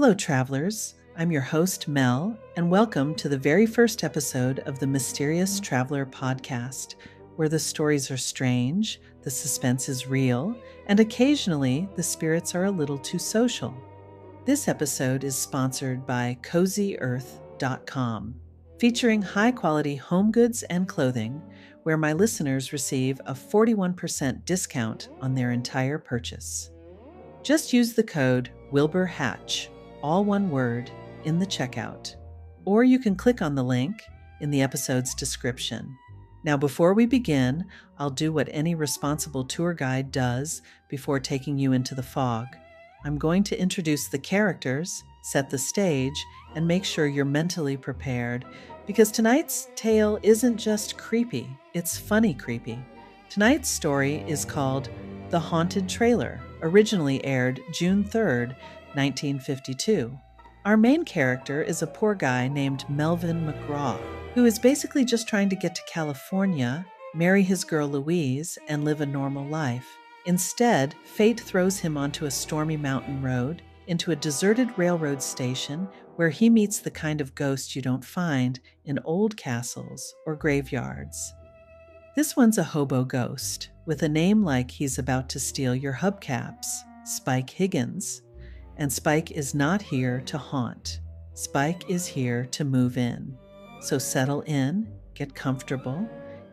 Hello, travelers. I'm your host, Mel, and welcome to the very first episode of the Mysterious Traveler podcast, where the stories are strange, the suspense is real, and occasionally the spirits are a little too social. This episode is sponsored by CozyEarth.com, featuring high-quality home goods and clothing, where my listeners receive a 41% discount on their entire purchase. Just use the code WILBURHATCH, all one word, in the checkout. Or you can click on the link in the episode's description. Now, before we begin, I'll do what any responsible tour guide does before taking you into the fog. I'm going to introduce the characters, set the stage, and make sure you're mentally prepared, because tonight's tale isn't just creepy, it's funny creepy. Tonight's story is called The Haunted Trailer, originally aired June 3rd, 1952. Our main character is a poor guy named Melvin McGraw, who is basically just trying to get to California, marry his girl Louise, and live a normal life. Instead, fate throws him onto a stormy mountain road, into a deserted railroad station where he meets the kind of ghost you don't find in old castles or graveyards. This one's a hobo ghost, with a name like he's about to steal your hubcaps, Spike Higgins. And Spike is not here to haunt. Spike is here to move in. So settle in, get comfortable,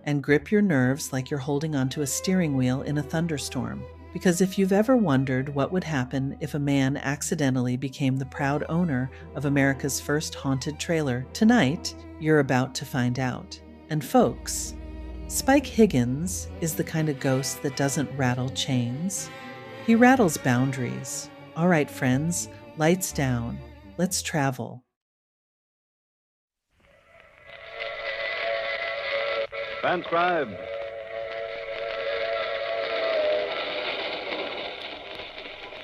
and grip your nerves like you're holding onto a steering wheel in a thunderstorm. Because if you've ever wondered what would happen if a man accidentally became the proud owner of America's first haunted trailer, tonight you're about to find out. And folks, Spike Higgins is the kind of ghost that doesn't rattle chains. He rattles boundaries. All right, friends, lights down. Let's travel. Transcribed.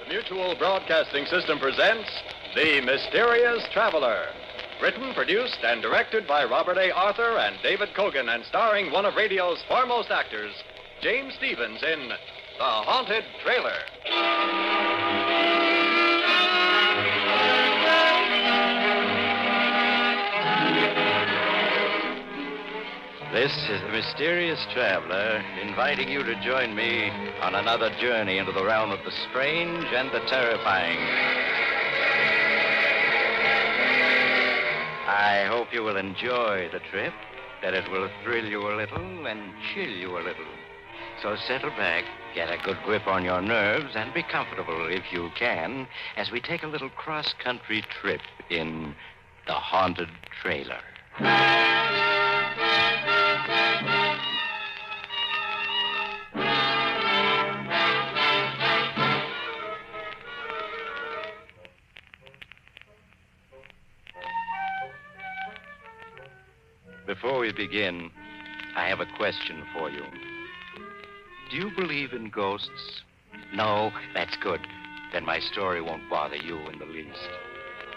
The Mutual Broadcasting System presents The Mysterious Traveler. Written, produced, and directed by Robert A. Arthur and David Cogan, and starring one of radio's foremost actors, James Stevens, in The Haunted Trailer. This is the Mysterious Traveler, inviting you to join me on another journey into the realm of the strange and the terrifying. I hope you will enjoy the trip, that it will thrill you a little and chill you a little. So settle back, get a good grip on your nerves, and be comfortable if you can, as we take a little cross-country trip in the Haunted Trailer. Before we begin, I have a question for you. Do you believe in ghosts? No? That's good. Then my story won't bother you in the least.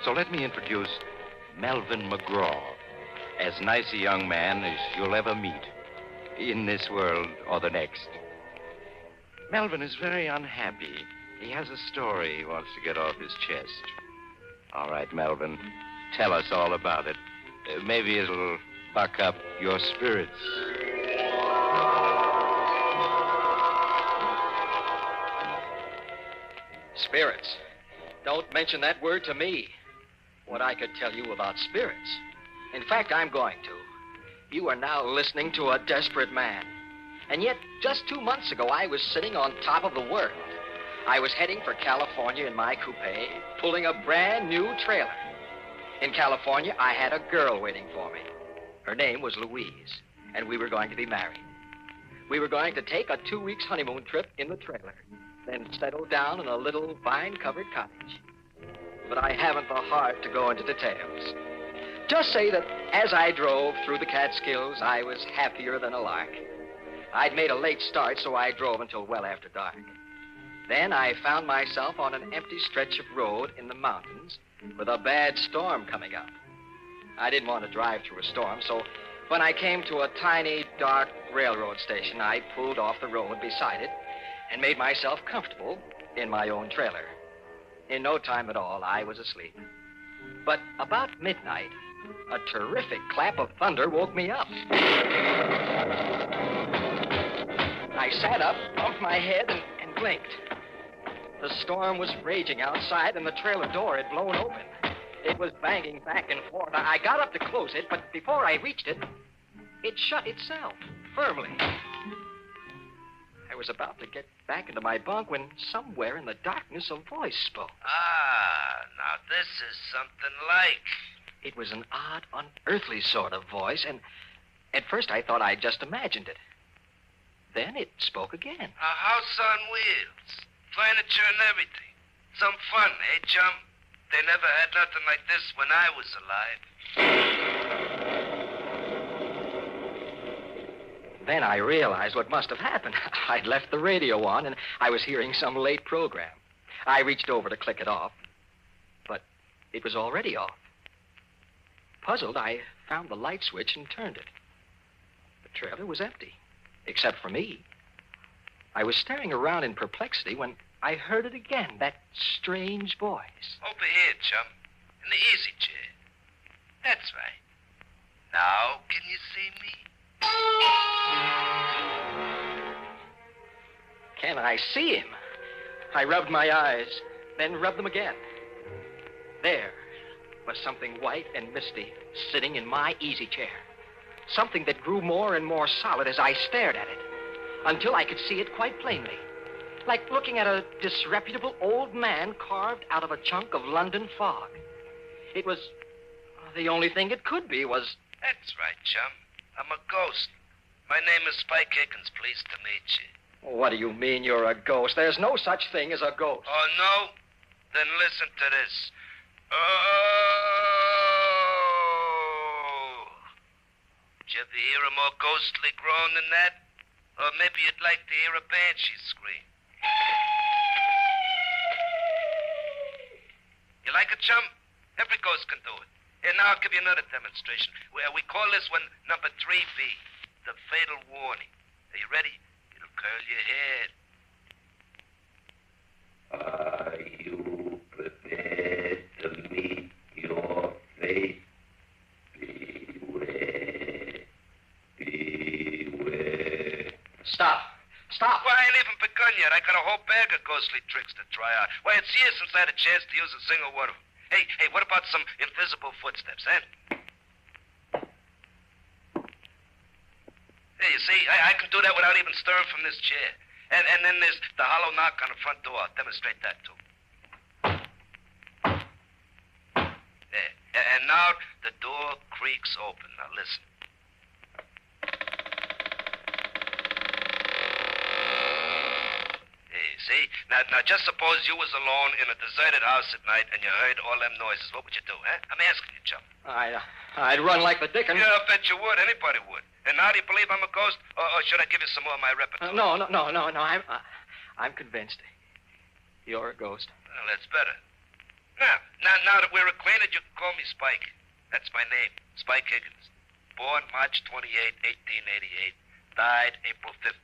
So let me introduce Melvin McGraw, as nice a young man as you'll ever meet, in this world or the next. Melvin is very unhappy. He has a story he wants to get off his chest. All right, Melvin, tell us all about it. Maybe it'll buck up your spirits. Spirits. Don't mention that word to me. What I could tell you about spirits. In fact, I'm going to. You are now listening to a desperate man. And yet, just 2 months ago, I was sitting on top of the world. I was heading for California in my coupe, pulling a brand new trailer. In California, I had a girl waiting for me. Her name was Louise, and we were going to be married. We were going to take a 2-week honeymoon trip in the trailer, then settle down in a little vine-covered cottage. But I haven't the heart to go into details. Just say that as I drove through the Catskills, I was happier than a lark. I'd made a late start, so I drove until well after dark. Then I found myself on an empty stretch of road in the mountains with a bad storm coming up. I didn't want to drive through a storm, so when I came to a tiny, dark railroad station, I pulled off the road beside it and made myself comfortable in my own trailer. In no time at all, I was asleep. But about midnight, a terrific clap of thunder woke me up. I sat up, bumped my head, and blinked. The storm was raging outside, and the trailer door had blown open. It was banging back and forth. I got up to close it, but before I reached it, it shut itself firmly. I was about to get back into my bunk when somewhere in the darkness a voice spoke. Now this is something like. It was an odd, unearthly sort of voice, and at first I thought I'd just imagined it. Then it spoke again. A house on wheels, furniture and everything. Some fun, eh, chum? They never had nothing like this when I was alive. Then I realized what must have happened. I'd left the radio on, and I was hearing some late program. I reached over to click it off, but it was already off. Puzzled, I found the light switch and turned it. The trailer was empty, except for me. I was staring around in perplexity when I heard it again, that strange voice. Over here, chum, in the easy chair. That's right. Now, can you see me? Can I see him? I rubbed my eyes, then rubbed them again. There was something white and misty sitting in my easy chair. Something that grew more and more solid as I stared at it, until I could see it quite plainly. Like looking at a disreputable old man carved out of a chunk of London fog. It was... the only thing it could be was... That's right, chum. I'm a ghost. My name is Spike Higgins. Pleased to meet you. What do you mean you're a ghost? There's no such thing as a ghost. Oh, no? Then listen to this. Oh! Did you ever hear a more ghostly groan than that? Or maybe you'd like to hear a banshee scream. You like it, chum? Every ghost can do it. Here, now I'll give you another demonstration. We call this one number 3B, the fatal warning. Are you ready? It'll curl your head. Are you prepared to meet your fate? Beware. Beware. Stop. Stop. Well, I ain't even begun yet. I got a whole bag of ghostly tricks to try out. Why, it's years since I had a chance to use a single one of them. Hey, what about some invisible footsteps, eh? Hey, you see, I can do that without even stirring from this chair. And then there's the hollow knock on the front door. I'll demonstrate that, too. There. And now the door creaks open. Now, listen. See? Now, just suppose you was alone in a deserted house at night and you heard all them noises. What would you do, huh? I'm asking you, chum. I'd run like the dickens. Yeah, I bet you would. Anybody would. And now do you believe I'm a ghost? Or should I give you some more of my repertoire? No. I'm convinced. You're a ghost. Well, that's better. Now that we're acquainted, you can call me Spike. That's my name, Spike Higgins. Born March 28, 1888. Died April 15,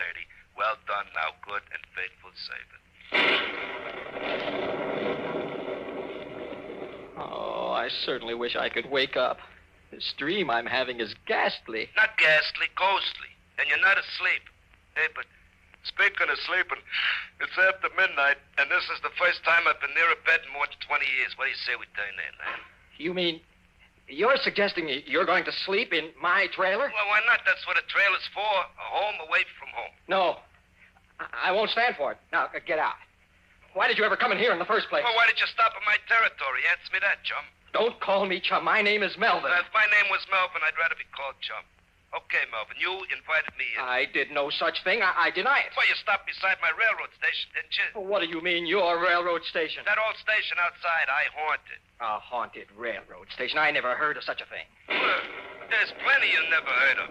1930. Well done, now good and faithful servant. Oh, I certainly wish I could wake up. This dream I'm having is ghastly. Not ghastly, ghostly. And you're not asleep. Hey, but speaking of sleeping, it's after midnight, and this is the first time I've been near a bed in more than 20 years. What do you say we turn in, man? You mean you're suggesting you're going to sleep in my trailer? Well, why not? That's what a trailer's for. A home away from home. No. I won't stand for it. Now, get out. Why did you ever come in here in the first place? Well, why did you stop at my territory? Answer me that, chum. Don't call me chum. My name is Melvin. If my name was Melvin, I'd rather be called chum. Okay, Melvin, you invited me in. I did no such thing. I deny it. Well, you stopped beside my railroad station, didn't you? What do you mean, your railroad station? That old station outside, I haunted. A haunted railroad station? I never heard of such a thing. Well, there's plenty you never heard of.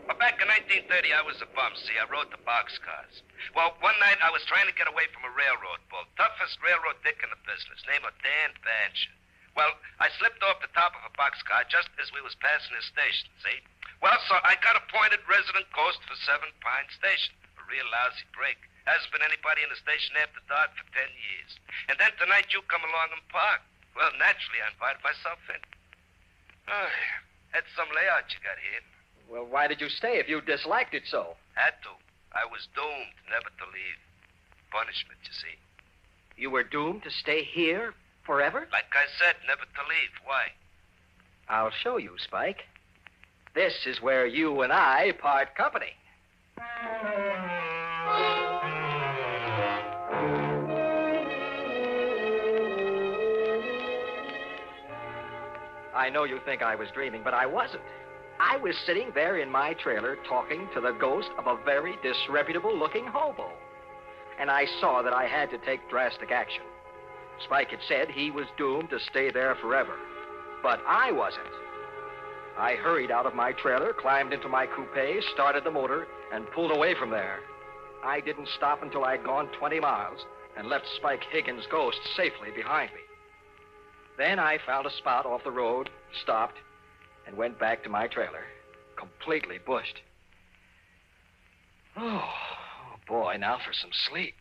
Well, back in 1930, I was a bum, see. I rode the boxcars. Well, one night I was trying to get away from a railroad bull. Toughest railroad dick in the business, name of Dan Bancher. Well, I slipped off the top of a boxcar just as we was passing his station, see? Well, so I got appointed resident ghost for 7 Pine Station. A real lousy break. Hasn't been anybody in the station after dark for 10 years. And then tonight you come along and park. Well, naturally, I invited myself in. Oh, had some layout you got here. Well, why did you stay if you disliked it so? Had to. I was doomed never to leave. Punishment, you see. You were doomed to stay here forever? Like I said, never to leave. Why? I'll show you, Spike. This is where you and I part company. I know you think I was dreaming, but I wasn't. I was sitting there in my trailer talking to the ghost of a very disreputable-looking hobo. And I saw that I had to take drastic action. Spike had said he was doomed to stay there forever. But I wasn't. I hurried out of my trailer, climbed into my coupe, started the motor, and pulled away from there. I didn't stop until I'd gone 20 miles and left Spike Higgins' ghost safely behind me. Then I found a spot off the road, stopped, and went back to my trailer, completely bushed. Oh, boy, now for some sleep.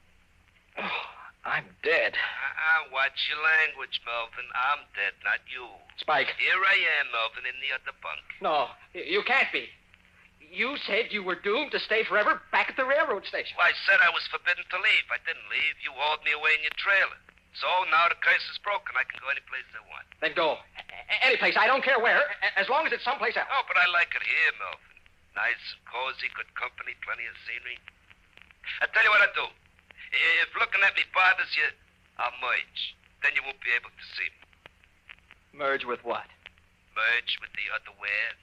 Oh, I'm dead. Watch your language, Melvin. I'm dead, not you. Spike. Here I am, Melvin, in the other bunk. No, you can't be. You said you were doomed to stay forever back at the railroad station. Well, I said I was forbidden to leave. I didn't leave. You hauled me away in your trailer. So now the curse is broken. I can go any place I want. Then go. Any place. I don't care where, as long as it's someplace else. Oh, but I like it here, Melvin. Nice and cozy, good company, plenty of scenery. I'll tell you what I'll do. If looking at me bothers you, I'll merge. Then you won't be able to see me. Merge with what? Merge with the other wear.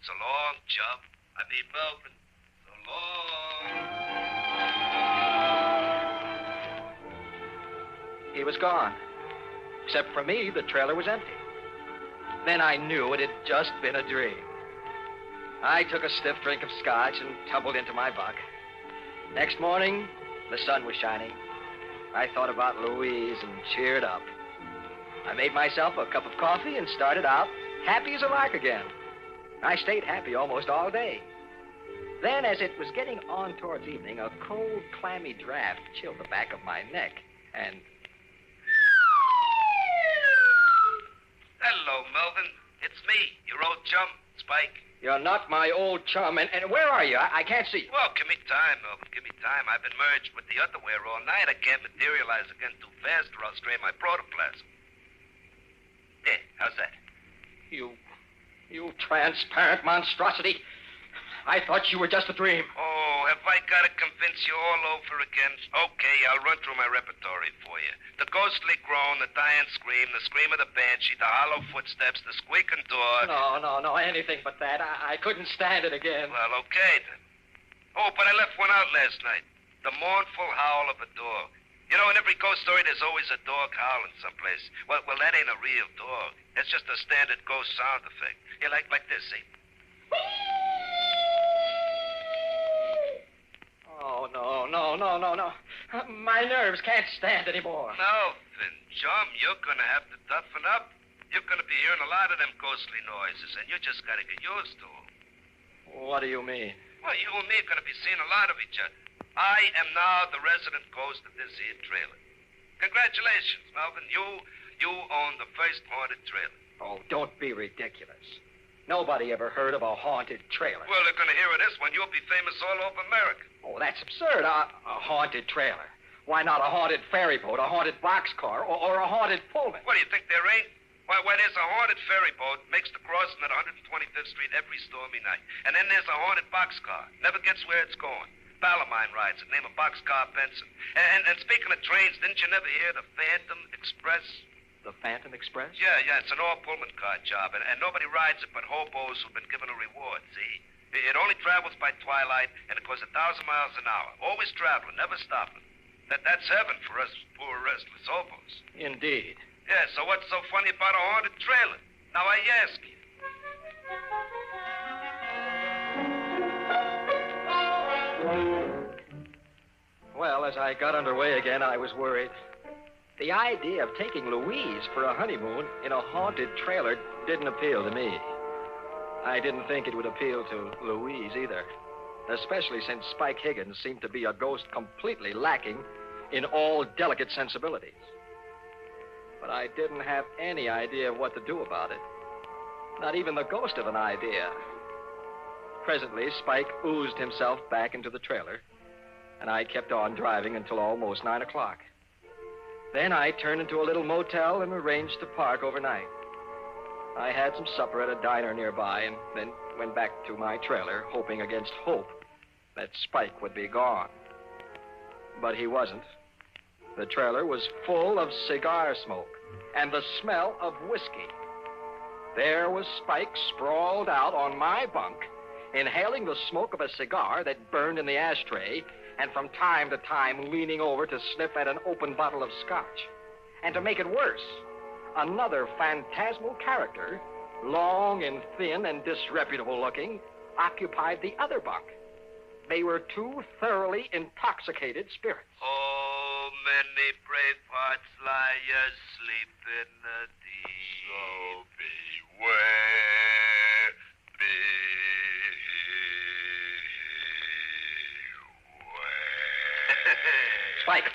So long, chum. I mean, Melvin. So long. He was gone. Except for me, the trailer was empty. Then I knew it had just been a dream. I took a stiff drink of scotch and tumbled into my bunk. Next morning, the sun was shining. I thought about Louise and cheered up. I made myself a cup of coffee and started out happy as a lark again. I stayed happy almost all day. Then, as it was getting on towards evening, a cold, clammy draft chilled the back of my neck, and... Hello, Melvin. It's me, your old chum, Spike. You're not my old chum, and where are you? I can't see you. Well, give me time, Melvin. Give me time. I've been merged with the other wear all night. I can't materialize again too fast or I'll strain my protoplasm. There, how's that? You transparent monstrosity. I thought you were just a dream. Oh, have I got to convince you all over again? Okay, I'll run through my repertory for you. The ghostly groan, the dying scream, the scream of the banshee, the hollow footsteps, the squeaking door. No, anything but that. I couldn't stand it again. Well, okay, then. Oh, but I left one out last night. The mournful howl of a dog. You know, in every ghost story, there's always a dog howling someplace. Well, that ain't a real dog. It's just a standard ghost sound effect. You like this, see? Oh, no. My nerves can't stand anymore. Melvin, chum, you're going to have to toughen up. You're going to be hearing a lot of them ghostly noises, and you just got to get used to them. What do you mean? Well, you and me are going to be seeing a lot of each other. I am now the resident ghost of this here trailer. Congratulations, Melvin. You own the first haunted trailer. Oh, don't be ridiculous. Nobody ever heard of a haunted trailer. Well, they're going to hear of this one. You'll be famous all over America. Oh, that's absurd. A haunted trailer. Why not a haunted ferry boat, a haunted boxcar, or a haunted Pullman? What, do you think there ain't? Why, there's a haunted ferry boat, makes the crossing at 125th Street every stormy night. And then there's a haunted boxcar. Never gets where it's going. Balamine rides it, name a Boxcar Benson. And speaking of trains, didn't you never hear the Phantom Express? The Phantom Express? Yeah, it's an all-Pullman car job, and nobody rides it but hobos who've been given a reward, see? It only travels by twilight, and it goes 1,000 miles an hour. Always traveling, never stopping. That's heaven for us poor restless hobos. Indeed. Yeah, so what's so funny about a haunted trailer? Now I ask you. Well, as I got underway again, I was worried. The idea of taking Louise for a honeymoon in a haunted trailer didn't appeal to me. I didn't think it would appeal to Louise either. especially since Spike Higgins seemed to be a ghost completely lacking in all delicate sensibilities. But I didn't have any idea of what to do about it. Not even the ghost of an idea. Presently, Spike oozed himself back into the trailer, and I kept on driving until almost 9 o'clock. Then I turned into a little motel and arranged to park overnight. I had some supper at a diner nearby and then went back to my trailer, hoping against hope that Spike would be gone. But he wasn't. The trailer was full of cigar smoke and the smell of whiskey. There was Spike sprawled out on my bunk, inhaling the smoke of a cigar that burned in the ashtray, and from time to time leaning over to sniff at an open bottle of scotch. And to make it worse, another phantasmal character, long and thin and disreputable looking, occupied the other bunk. They were two thoroughly intoxicated spirits. Oh, many brave hearts lie asleep in the deep. So beware, Spike,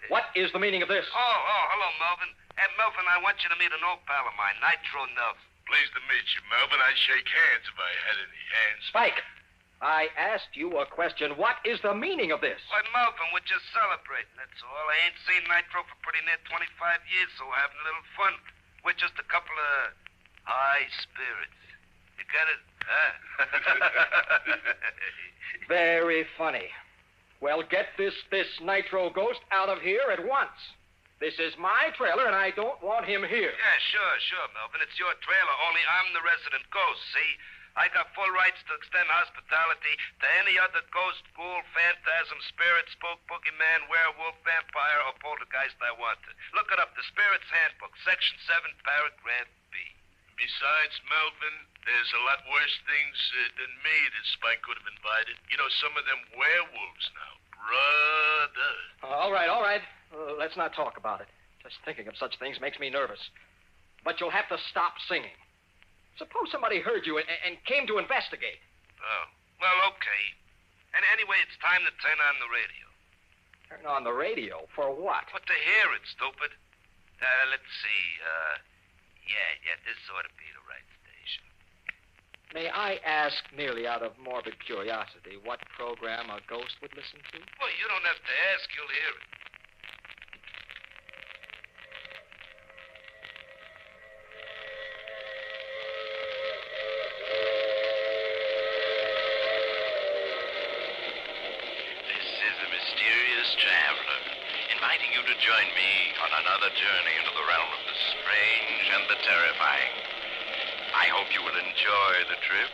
what is the meaning of this? Oh, hello, Melvin. Melvin, I want you to meet an old pal of mine, Nitro Nuff. Pleased to meet you, Melvin. I'd shake hands if I had any hands. Spike, I asked you a question. What is the meaning of this? Why, Melvin, we're just celebrating, that's all. I ain't seen Nitro for pretty near 25 years, so we're having a little fun. We're just a couple of high spirits. You get it? Huh? Very funny. Well, get this Nitro ghost out of here at once. This is my trailer, and I don't want him here. Yeah, sure, Melvin. It's your trailer, only I'm the resident ghost, see? I got full rights to extend hospitality to any other ghost, ghoul, phantasm, spirit, spook, boogeyman, werewolf, vampire, or poltergeist I want to. Look it up, the Spirit's Handbook, Section 7, Paragraph B. Besides, Melvin, there's a lot worse things than me that Spike could have invited. You know, some of them werewolves now. Brother. All right. Let's not talk about it. Just thinking of such things makes me nervous. But you'll have to stop singing. Suppose somebody heard you and came to investigate. Oh, well, okay. And anyway, it's time to turn on the radio. Turn on the radio? For what? But to hear it, stupid. Let's see. Yeah, this ought to be the right station. May I ask, merely out of morbid curiosity, what program a ghost would listen to? Well, you don't have to ask. You'll hear it. This is the Mysterious Traveler, inviting you to join me on another journey into the realm of the strange and the terrifying. I hope you will enjoy the trip,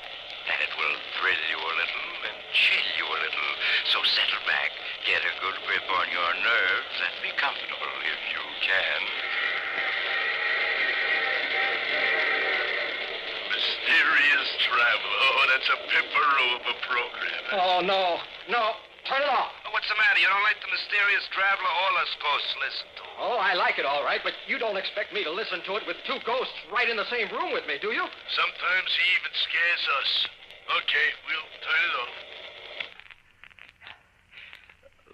that it will thrill you a little and chill you a little. So settle back, get a good grip on your nerves, and be comfortable if you can. Mysterious Traveler. Oh, that's a pipperoo of a program. Oh, no. Turn it off. What's the matter? You don't like the Mysterious Traveler? All us ghosts listen to it. Oh, I like it all right, but you don't expect me to listen to it with two ghosts right in the same room with me, do you? Sometimes he even scares us. Okay, we'll turn it off.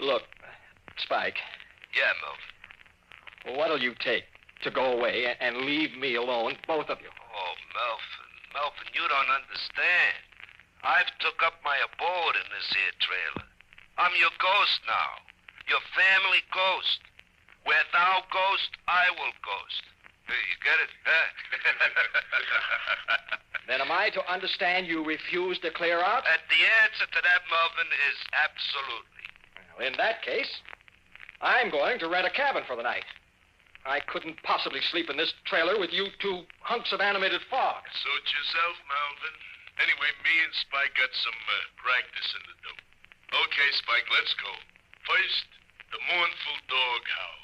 Look, Spike, Yeah, Melvin. what'll you take to go away and leave me alone, both of you? Oh, Melvin, you don't understand. I've took up my abode in this here trailer. I'm your ghost now. Your family ghost. Where thou ghost, I will ghost. Hey, you get it? Huh? Then am I to understand you refuse to clear out? And the answer to that, Melvin, is absolutely. Well, in that case, I'm going to rent a cabin for the night. I couldn't possibly sleep in this trailer with you two hunks of animated fog. Suit yourself, Melvin. Anyway, me and Spike got some practice in the dope. Okay, Spike, let's go. First, the mournful dog howl.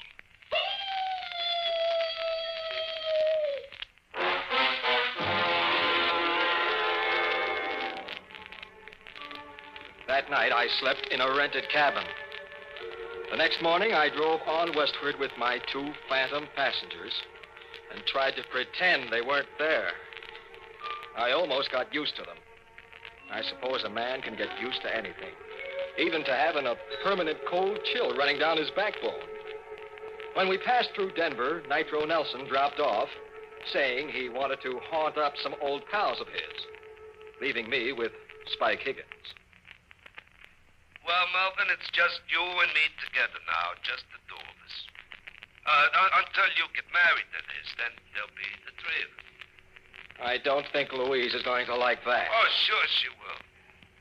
That night, I slept in a rented cabin. The next morning, I drove on westward with my two phantom passengers and tried to pretend they weren't there. I almost got used to them. I suppose a man can get used to anything, even to having a permanent cold chill running down his backbone. When we passed through Denver, Nitro Nelson dropped off, saying he wanted to haunt up some old pals of his, leaving me with Spike Higgins. Well, Melvin, it's just you and me together now, just the two of us. Until you get married, that is, then there'll be the three of us. I don't think Louise is going to like that. Oh, sure she will.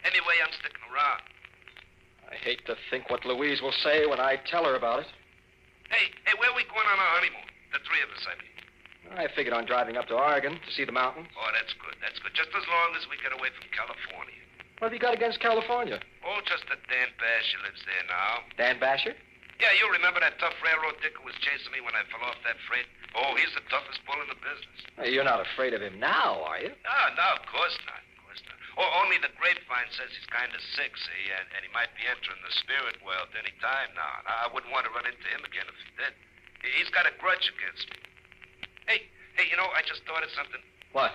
Anyway, I'm sticking around. I hate to think what Louise will say when I tell her about it. Hey, where are we going on our honeymoon? The three of us, I mean. I figured on driving up to Oregon to see the mountains. Oh, that's good. Just as long as we get away from California. What have you got against California? Oh, just that Dan Basher lives there now. Dan Basher? Yeah, you remember that tough railroad dick who was chasing me when I fell off that freight? Oh, he's the toughest bull in the business. Hey, you're not afraid of him now, are you? No, of course not. Oh, only the grapevine says he's kind of sick, see, and he might be entering the spirit world any time now. I wouldn't want to run into him again if he did. He's got a grudge against me. Hey, you know, I just thought of something. What?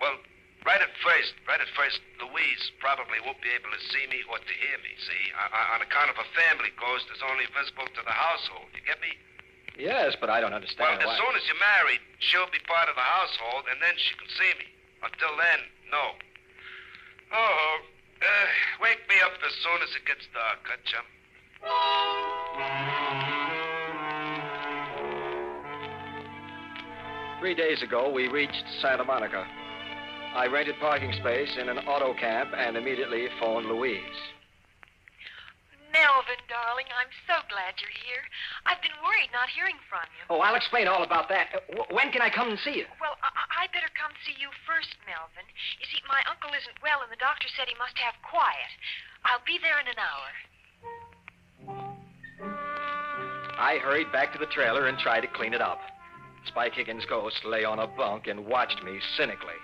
Well, right at first, Louise probably won't be able to see me or to hear me, see? On account of a family ghost that's only visible to the household. You get me? Yes, but I don't understand Well, as soon as you're married, she'll be part of the household, and then she can see me. Until then, no. Oh, wake me up as soon as it gets dark, huh, chum? 3 days ago, we reached Santa Monica. I rented parking space in an auto camp and immediately phoned Louise. Melvin, darling, I'm so glad you're here. I've been worried not hearing from you. Oh, I'll explain all about that. When can I come and see you? Well, I better come see you first, Melvin. You see, my uncle isn't well, and the doctor said he must have quiet. I'll be there in an hour. I hurried back to the trailer and tried to clean it up. Spike Higgins' ghost lay on a bunk and watched me cynically.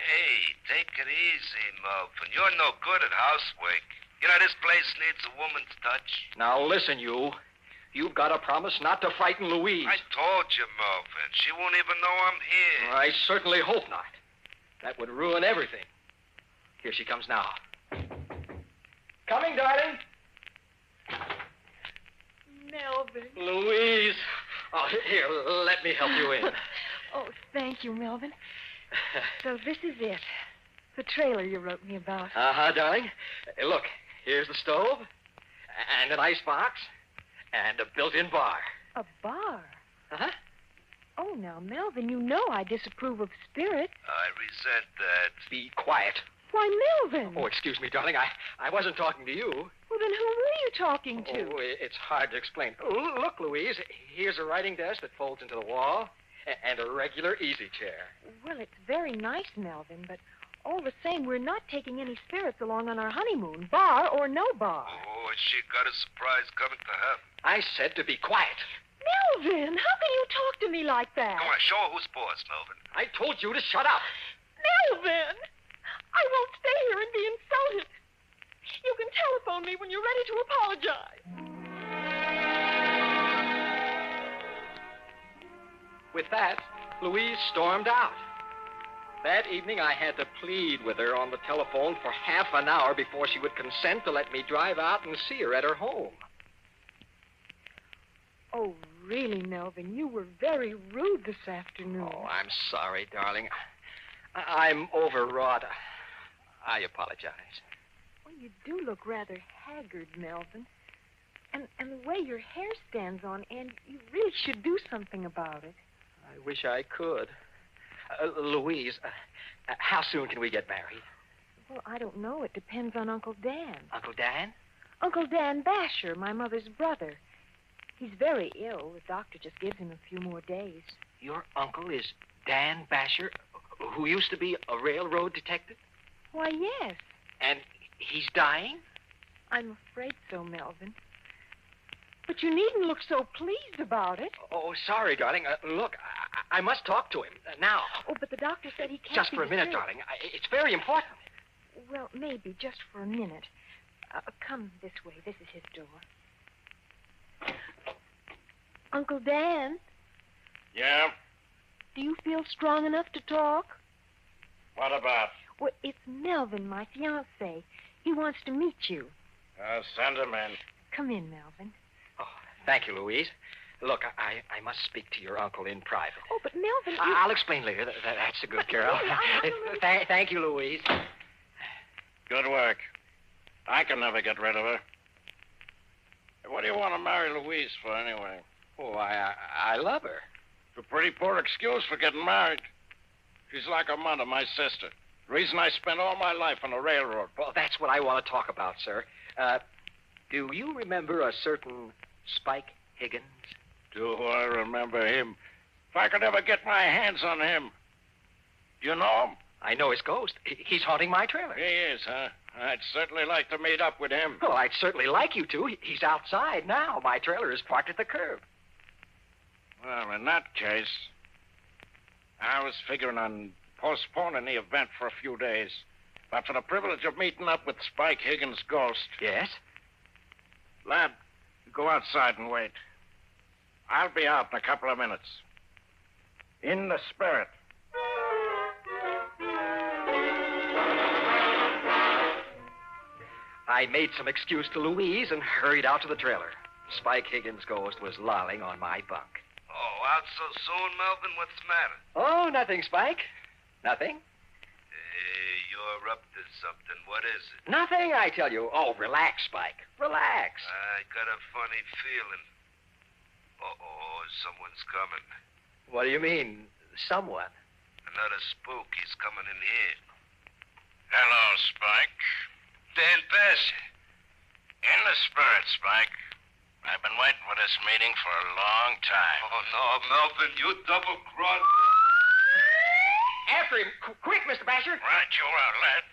Hey, take it easy, Melvin. You're no good at housework. You know, this place needs a woman's touch. Now, listen, you. You've got to promise not to frighten Louise. I told you, Melvin. She won't even know I'm here. I certainly hope not. That would ruin everything. Here she comes now. Coming, darling. Melvin. Louise. Oh, here, let me help you in. Oh, thank you, Melvin. So this is it. The trailer you wrote me about. Uh-huh, darling. Look, here's the stove, and an icebox, and a built-in bar. A bar? Uh-huh. Oh, now, Melvin, you know I disapprove of spirits. I resent that. Be quiet. Why, Melvin. Oh, excuse me, darling. I wasn't talking to you. Well, then who were you talking to? Oh, it's hard to explain. Look, Louise, here's a writing desk that folds into the wall, and a regular easy chair. Well, it's very nice, Melvin, but all the same, we're not taking any spirits along on our honeymoon, bar or no bar. Oh, she got a surprise coming to her. I said to be quiet. Melvin, how can you talk to me like that? Come on, show her who's boss, Melvin. I told you to shut up. Melvin! I won't stay here and be insulted. You can telephone me when you're ready to apologize. With that, Louise stormed out. That evening, I had to plead with her on the telephone for half an hour before she would consent to let me drive out and see her at her home. Oh, really, Melvin, you were very rude this afternoon. Oh, I'm sorry, darling. I'm overwrought. I apologize. Well, you do look rather haggard, Melvin. And the way your hair stands on end, you really should do something about it. I wish I could. Louise, how soon can we get married? Well, I don't know. It depends on Uncle Dan. Uncle Dan? Uncle Dan Basher, my mother's brother. He's very ill. The doctor just gives him a few more days. Your uncle is Dan Basher, who used to be a railroad detective? Why, yes. And he's dying? I'm afraid so, Melvin. But you needn't look so pleased about it. Oh, sorry, darling. Look, I must talk to him now. Oh, but the doctor said he can't. Just for a minute, darling. It's very important. Well, maybe, just for a minute. Come this way. This is his door. Uncle Dan? Yeah? Do you feel strong enough to talk? What about? Well, it's Melvin, my fiancé. He wants to meet you. Send him in. Come in, Melvin. Oh, thank you, Louise. Look, I must speak to your uncle in private. Oh, but Melvin... I'll explain later. That's a good girl. Thank you, Louise. Good work. I can never get rid of her. What do you want to marry Louise for, anyway? Oh, I love her. It's a pretty poor excuse for getting married. She's like her mother, my sister. The reason I spent all my life on the railroad. Well, that's what I want to talk about, sir. Do you remember a certain Spike Higgins? Do I remember him? If I could ever get my hands on him. You know him? I know his ghost. He's haunting my trailer. He is, huh? I'd certainly like to meet up with him. Well, I'd certainly like you to. He's outside now. My trailer is parked at the curb. Well, in that case, I was figuring on postponing the event for a few days. But for the privilege of meeting up with Spike Higgins' ghost. Yes? Lad, go outside and wait. I'll be out in a couple of minutes. In the spirit. I made some excuse to Louise and hurried out to the trailer. Spike Higgins' ghost was lolling on my bunk. Oh, out so soon, Melvin? What's the matter? Oh, nothing, Spike. Nothing. You're up to something. What is it? Nothing, I tell you. Oh, relax, Spike. Relax. I got a funny feeling. Uh-oh, someone's coming. What do you mean, someone? Another spook. He's coming in here. Hello, Spike. Dan Bash. In the spirit, Spike. I've been waiting for this meeting for a long time. Oh, no, Melvin, you double-crossed. After him. Quick, Mr. Basher. Right, you are, lad.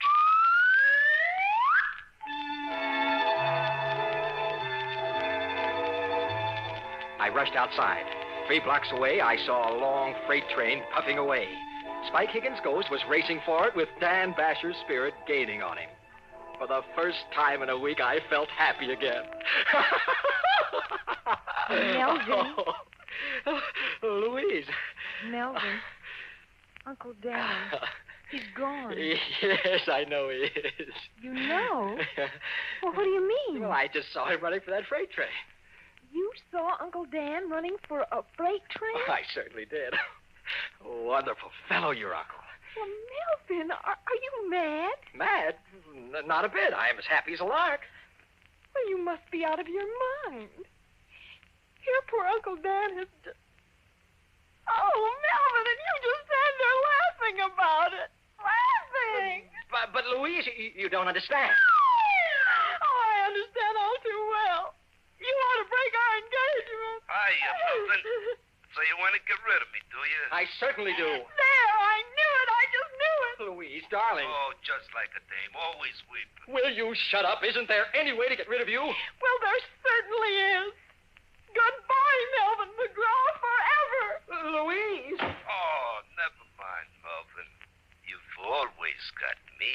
I rushed outside. 3 blocks away, I saw a long freight train puffing away. Spike Higgins' ghost was racing for it with Dan Basher's spirit gaining on him. For the first time in a week, I felt happy again. Melvin. Louise. Melvin. Uncle Dan. He's gone. Yes, I know he is. You know? Well, what do you mean? Well, I just saw him running for that freight train. You saw Uncle Dan running for a freight train? Oh, I certainly did. Wonderful fellow, your uncle. Well, Melvin, are you mad? Mad? Not a bit. I am as happy as a lark. Well, you must be out of your mind. Here, poor Uncle Dan has just... Oh, Melvin, and you just stand there laughing about it. Laughing! But Louise, you don't understand. Oh, I understand all too well. You want to break our engagement. Hi, Melvin. So you want to get rid of me, do you? I certainly do. There, I knew it. I just knew it. Louise, darling. Oh, just like a dame, always weeping. Will you shut up? Isn't there any way to get rid of you? Well, there certainly is. Goodbye, Melvin McGraw, forever. Louise. Oh, never mind, Melvin. You've always got me.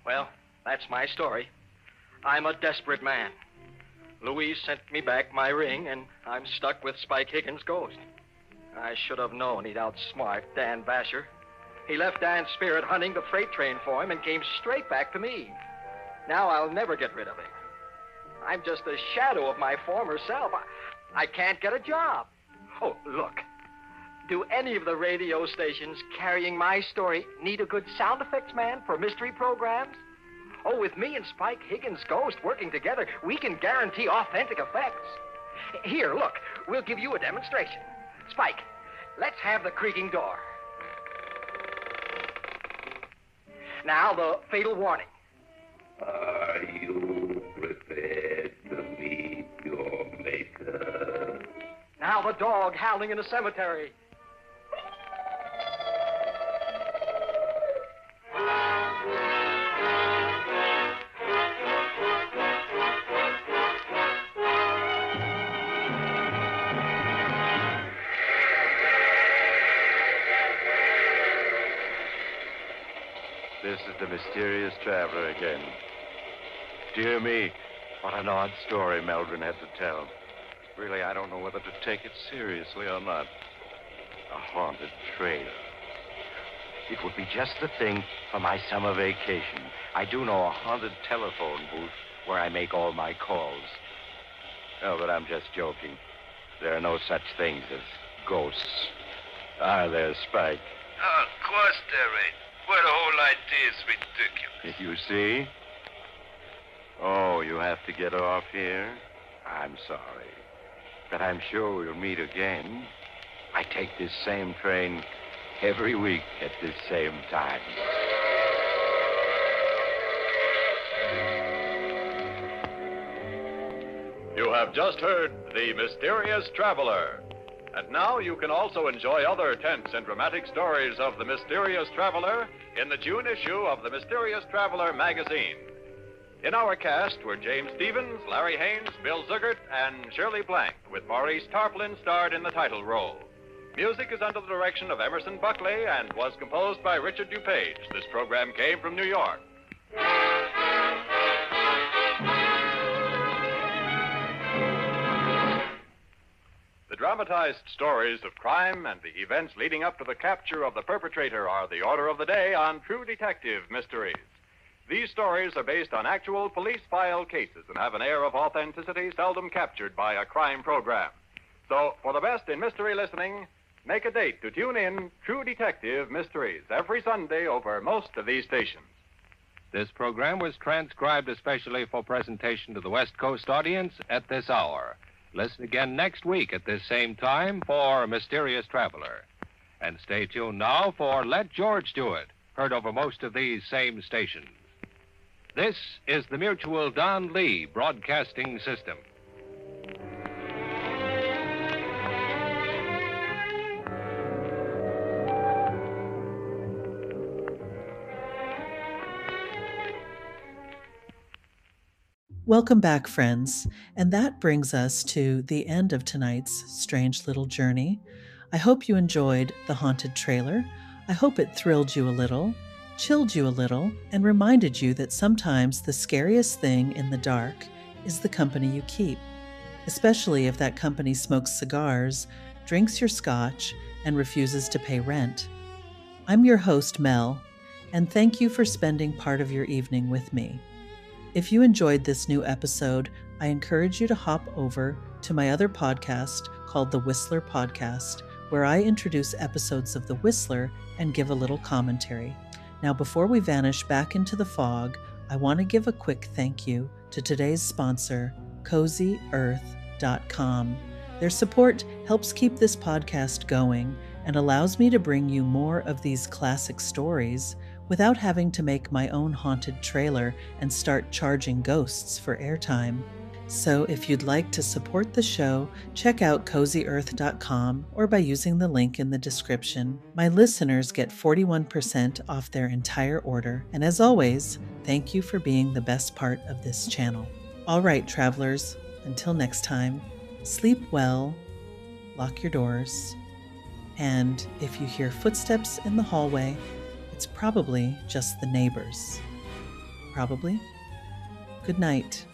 Well, that's my story. I'm a desperate man. Louise sent me back my ring, and I'm stuck with Spike Higgins' ghost. I should have known he'd outsmart Dan Basher. He left Dan's spirit hunting the freight train for him and came straight back to me. Now I'll never get rid of him. I'm just a shadow of my former self. I can't get a job. Oh, look. Do any of the radio stations carrying my story need a good sound effects man for mystery programs? Oh, with me and Spike Higgins' ghost working together, we can guarantee authentic effects. Here, look, we'll give you a demonstration. Spike, let's have the creaking door. Now, the fatal warning. Are you prepared to meet your maker? Now, the dog howling in the cemetery. This is the mysterious traveler again. Dear me, what an odd story Meldrin had to tell. Really, I don't know whether to take it seriously or not. A haunted trailer. It would be just the thing for my summer vacation. I do know a haunted telephone booth where I make all my calls. Oh, but I'm just joking. There are no such things as ghosts. Are there, Spike? Oh, of course there ain't. Well, the whole idea is ridiculous. You see? Oh, you have to get off here? I'm sorry. But I'm sure we'll meet again. I take this same train every week at this same time. You have just heard The Mysterious Traveler. And now you can also enjoy other tense and dramatic stories of The Mysterious Traveler in the June issue of The Mysterious Traveler magazine. In our cast were James Stevens, Larry Haynes, Bill Zugert, and Shirley Blank, with Maurice Tarplin starred in the title role. Music is under the direction of Emerson Buckley and was composed by Richard DuPage. This program came from New York. The dramatized stories of crime and the events leading up to the capture of the perpetrator are the order of the day on True Detective Mysteries. These stories are based on actual police file cases and have an air of authenticity seldom captured by a crime program. So, for the best in mystery listening, make a date to tune in True Detective Mysteries every Sunday over most of these stations. This program was transcribed especially for presentation to the West Coast audience at this hour. Listen again next week at this same time for Mysterious Traveler. And stay tuned now for Let George Do It, heard over most of these same stations. This is the Mutual Don Lee Broadcasting System. Welcome back, friends. And that brings us to the end of tonight's strange little journey. I hope you enjoyed the haunted trailer. I hope it thrilled you a little, chilled you a little, and reminded you that sometimes the scariest thing in the dark is the company you keep, especially if that company smokes cigars, drinks your scotch, and refuses to pay rent. I'm your host, Mel, and thank you for spending part of your evening with me. If you enjoyed this new episode, I encourage you to hop over to my other podcast called The Whistler Podcast, where I introduce episodes of The Whistler and give a little commentary. Now, before we vanish back into the fog, I want to give a quick thank you to today's sponsor, CozyEarth.com. Their support helps keep this podcast going and allows me to bring you more of these classic stories without having to make my own haunted trailer and start charging ghosts for airtime. So if you'd like to support the show, check out CozyEarth.com or by using the link in the description. My listeners get 41% off their entire order. And as always, thank you for being the best part of this channel. All right, travelers, until next time, sleep well, lock your doors, and if you hear footsteps in the hallway, it's probably just the neighbors. Probably. Good night.